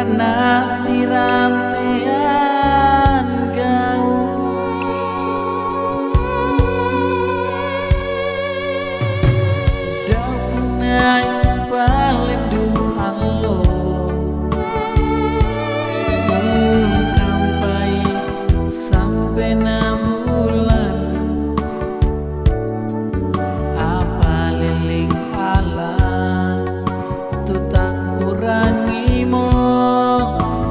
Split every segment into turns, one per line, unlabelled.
Karena si rantean gaul daunai palindu halo sampai sampai 6 bulan apa liling ala tutang kurangi mo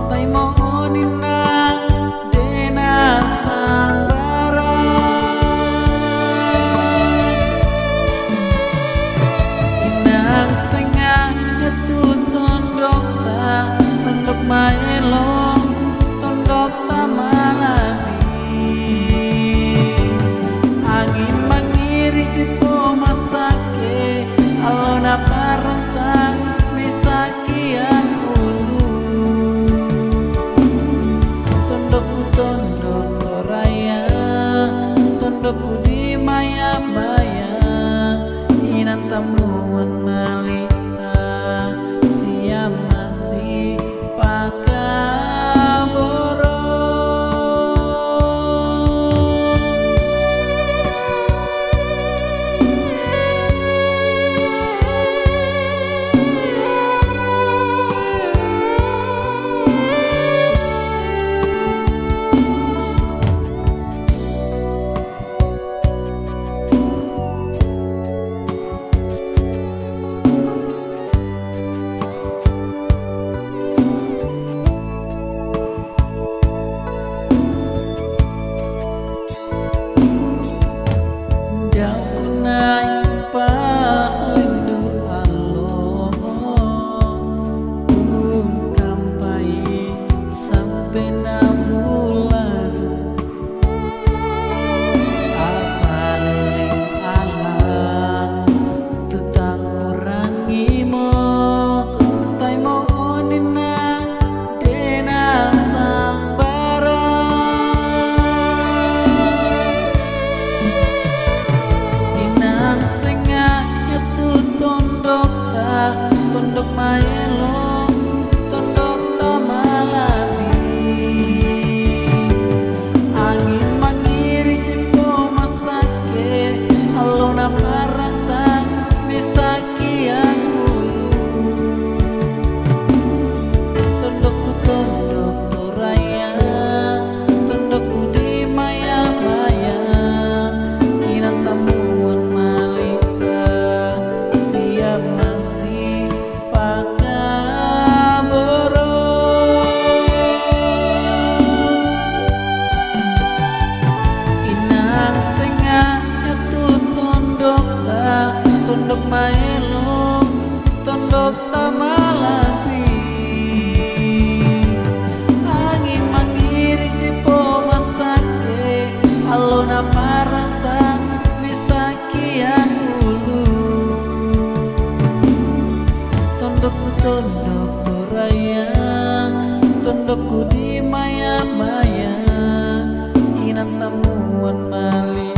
tay mo nina dena sambara inang sengah ngetutun dokta tondok maelong tondok tamalabi angin mangiri di pomasake alona parentang misakian ulu tondokku tondok raya tondokku di maya maya inan tamuan malika siam masih pakaboro tondok maelong tondok tamalabi angin mangiri di pomasake alona parantang misakian ulu tondokku tondok toraya tondokku di maya maya inan tamuan malika siap masih pakaboro inang sengah nyatu tondok tondok maelong tondok tamalabi angin mangiri di pomasake alona parantang misakian ulu tondokku tondok toraya tondokku di maya maya inan tamuan mali